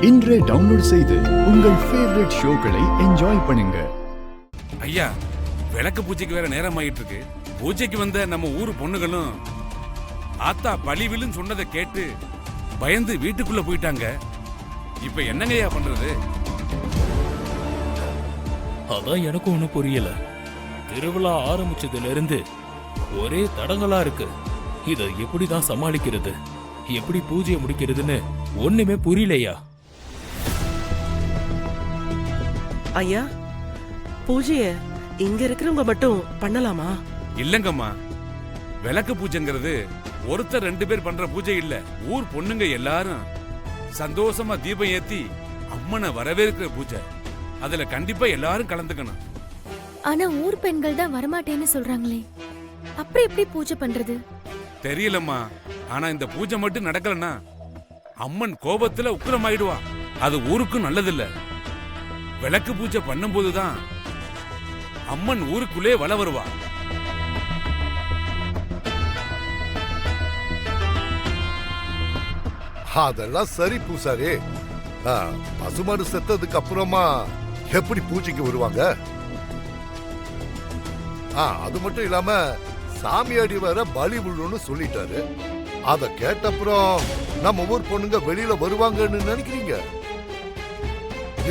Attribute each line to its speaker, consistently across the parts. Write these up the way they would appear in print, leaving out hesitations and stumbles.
Speaker 1: இன்றே டவுன்லோட் செய்து உங்கள் ஃபேவரட் ஷோக்களை என்ஜாய் பண்ணுங்க.
Speaker 2: ஐயா, விளக்கு பூஜைக்கு வேற நேரம் ஆயிட்டு இருக்கு. பூஜைக்கு வந்த நம்ம ஊரு பொண்ணுகளும் ஆத்தா பழிவிலுன்னு சொன்னதை கேட்டு பயந்து வீட்டுக்குள்ள போயிட்டாங்க. இப்ப என்னங்கய்யா பண்றது?
Speaker 3: அதான் எனக்கும் ஒன்றும் புரியல. திருவிழா ஆரம்பிச்சதுல இருந்து ஒரே தடங்களா இருக்கு. இத எப்படிதான் சமாளிக்கிறது, எப்படி பூஜையை முடிக்கிறதுன்னு ஒண்ணுமே புரியலையா?
Speaker 4: ஐயா, பூஜைய இங்க இருக்கிறவங்க மட்டும் பண்ணலாமா?
Speaker 2: இல்லங்கம்மா, விளக்கு பூஜைங்கிறது ஒருத்தர் 2 பேர் பண்ற பூஜை இல்ல. ஊர் பொண்ணுங்க எல்லாரும் சந்தோஷமா தீபம் ஏத்தி அம்மனை வரவேற்கிற பூஜை. அதுல கண்டிப்பா எல்லாரும் கலந்துக்கணும்.
Speaker 5: ஆனா ஊர் பெண்கள் தான் வரமாட்டேன்னு சொல்றாங்களே, அப்புறம் எப்படி பூஜை பண்றது?
Speaker 2: தெரியலம்மா, ஆனா இந்த பூஜை மட்டும் நடக்கலன்னா அம்மன் கோபத்துல உக்கிரமாயிடுவா. அது ஊருக்கும் நல்லதில்ல. விளக்கு பூஜை பண்ணும் போதுதான் அம்மன் ஊருக்குள்ளே வள வருவா.
Speaker 6: அதெல்லாம் சரி பூசாரி. பசுமாடு செத்ததுக்கு அப்புறமா எப்படி பூஜைக்கு வருவாங்க? அது மட்டும் இல்லாம சாமியாடி வர பலி விழுன்னு சொல்லிட்டாரு. அத கேட்டப்புறம் நம்ம ஊர் பொண்ணுங்க வெளியில வருவாங்கன்னு நினைக்கிறீங்க?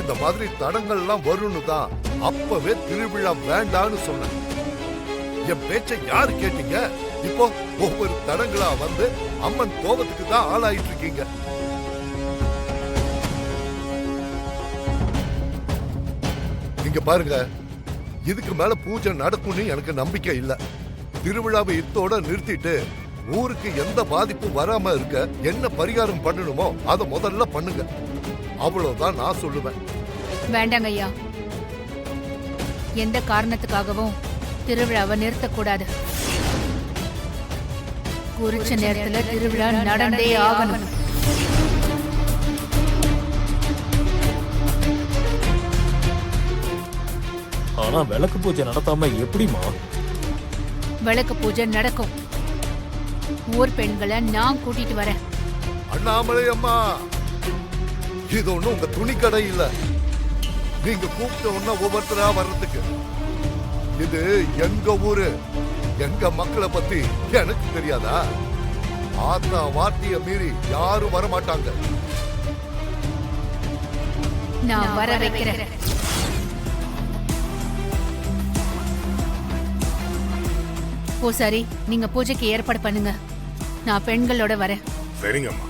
Speaker 6: இந்த மாதிரி தடங்கள்லாம் வரும்னு தான் அப்பவே திருவிழா வேண்டான்னு சொன்னேன். என் பேச்சை யாரு கேட்டீங்க? இப்போ ஒவ்வொரு தடங்களா வந்து அம்மன் கோபத்துக்கு தான் ஆளாயிட்டு இருக்கீங்க. இங்க பாருங்க, இதுக்கு மேல பூஜை நடக்கும்னு எனக்கு நம்பிக்கை இல்ல. திருவிழாவை இத்தோட நிறுத்திட்டு ஊருக்கு எந்த பாதிப்பும் வராம இருக்க என்ன பரிகாரம் பண்ணணுமோ அதை முதல்ல பண்ணுங்க. அவ்வளவுதான் நான் சொல்லுவேன்.
Speaker 7: வேண்டாங்க ஐயா, எந்த காரணத்துக்காகவும் திருவிழாவை நிறுத்தக்கூடாது. குறிச்ச நேரத்துல திருவிழா நடந்தே ஆகணும்.
Speaker 3: ஆனா விளக்கு பூஜை நடத்தாம எப்படிமா?
Speaker 7: விளக்கு பூஜை நடக்கும். ஊர் பெண்களை நான் கூட்டிட்டு வரேன்.
Speaker 6: அண்ணாமலை அம்மா, இது ஒண்ணும் உங்க துணி கடை இல்ல. நீங்க கூப்பிட்ட உடனே ஒவ்வொருத்தரா வர்றதுக்கு. இது எங்க ஊரு, எங்க மக்களை பத்தி எனக்கு தெரியாதா? ஆத்தா வார்த்தைய மீறி யாரும் வர மாட்டாங்க.
Speaker 7: நான் வர வைக்கிறேன். ஓ சரி, நீங்க பூஜைக்கு ஏற்பாடு பண்ணுங்க. நான் பெண்களோட வரேன்.
Speaker 6: சரிங்கம்மா.